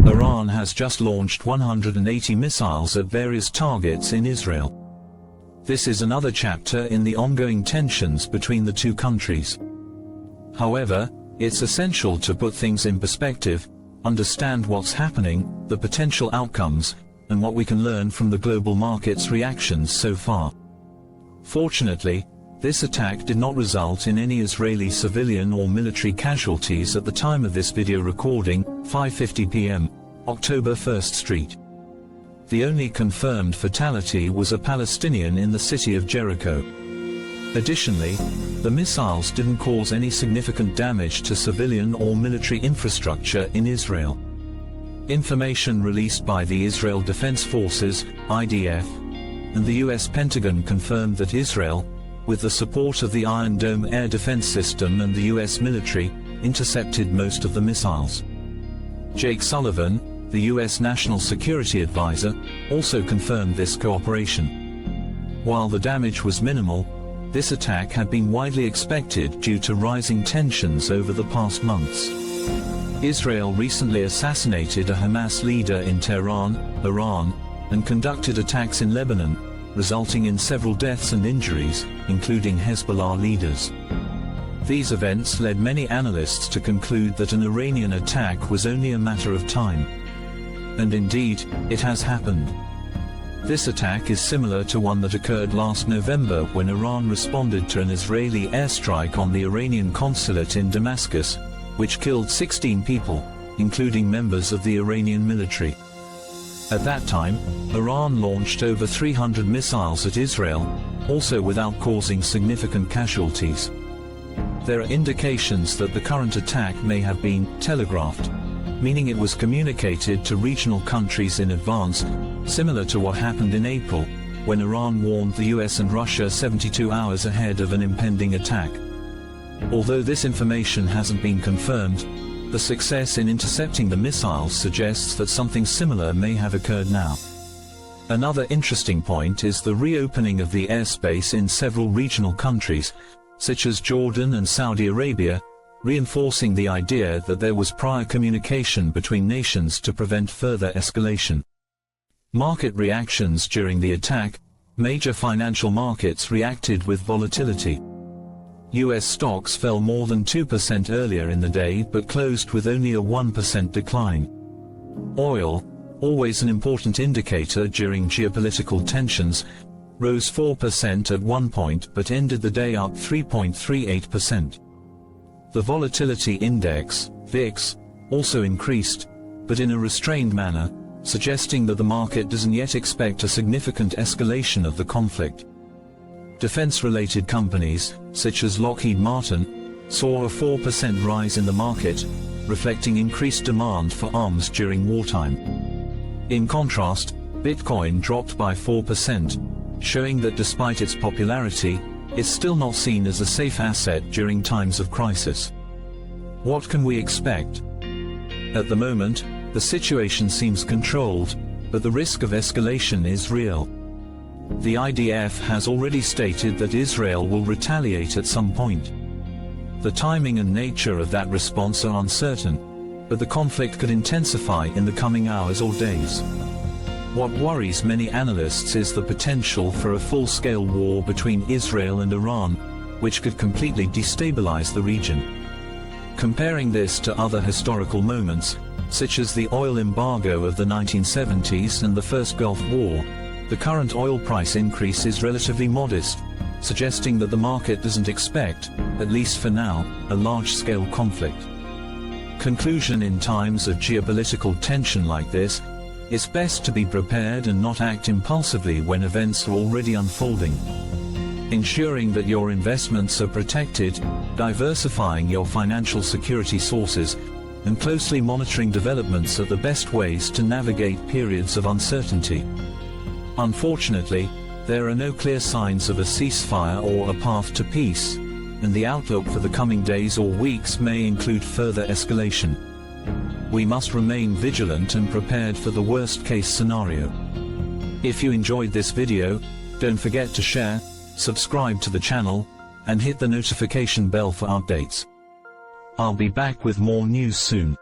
Iran has just launched 180 missiles at various targets in Israel. This is another chapter in the ongoing tensions between the two countries. However, it's essential to put things in perspective, understand what's happening, the potential outcomes, and what we can learn from the global market's reactions so far. Fortunately, this attack did not result in any Israeli civilian or military casualties at the time of this video recording, 5:50 p.m., October 1st Street. The only confirmed fatality was a Palestinian in the city of Jericho. Additionally, the missiles didn't cause any significant damage to civilian or military infrastructure in Israel. Information released by the Israel Defense Forces, IDF, and the US Pentagon confirmed that Israel, with the support of the Iron Dome air defense system and the US military, intercepted most of the missiles. Jake Sullivan, the US National Security Advisor, also confirmed this cooperation. While the damage was minimal, this attack had been widely expected due to rising tensions over the past months. Israel recently assassinated a Hamas leader in Tehran, Iran, and conducted attacks in Lebanon, resulting in several deaths and injuries, including Hezbollah leaders. These events led many analysts to conclude that an Iranian attack was only a matter of time. And indeed, it has happened. This attack is similar to one that occurred last November when Iran responded to an Israeli airstrike on the Iranian consulate in Damascus, which killed 16 people, including members of the Iranian military. At that time, Iran launched over 300 missiles at Israel, also without causing significant casualties. There are indications that the current attack may have been telegraphed, meaning it was communicated to regional countries in advance, similar to what happened in April, when Iran warned the US and Russia 72 hours ahead of an impending attack. Although this information hasn't been confirmed, the success in intercepting the missiles suggests that something similar may have occurred now. Another interesting point is the reopening of the airspace in several regional countries, such as Jordan and Saudi Arabia, reinforcing the idea that there was prior communication between nations to prevent further escalation. Market reactions during the attack: major financial markets reacted with volatility. US stocks fell more than 2% earlier in the day but closed with only a 1% decline. Oil, always an important indicator during geopolitical tensions, rose 4% at one point but ended the day up 3.38%. The volatility index, VIX, also increased, but in a restrained manner, suggesting that the market doesn't yet expect a significant escalation of the conflict. Defense-related companies, such as Lockheed Martin, saw a 4% rise in the market, reflecting increased demand for arms during wartime. In contrast, Bitcoin dropped by 4%, showing that despite its popularity, it's still not seen as a safe asset during times of crisis. What can we expect? At the moment, the situation seems controlled, but the risk of escalation is real. The IDF has already stated that Israel will retaliate at some point. The timing and nature of that response are uncertain, but the conflict could intensify in the coming hours or days. What worries many analysts is the potential for a full-scale war between Israel and Iran, which could completely destabilize the region. Comparing this to other historical moments, such as the oil embargo of the 1970s and the First Gulf War, the current oil price increase is relatively modest, suggesting that the market doesn't expect, at least for now, a large-scale conflict. Conclusion: in times of geopolitical tension like this, it's best to be prepared and not act impulsively when events are already unfolding. Ensuring that your investments are protected, diversifying your financial security sources, and closely monitoring developments are the best ways to navigate periods of uncertainty. Unfortunately, there are no clear signs of a ceasefire or a path to peace, and the outlook for the coming days or weeks may include further escalation. We must remain vigilant and prepared for the worst-case scenario. If you enjoyed this video, don't forget to share, subscribe to the channel, and hit the notification bell for updates. I'll be back with more news soon.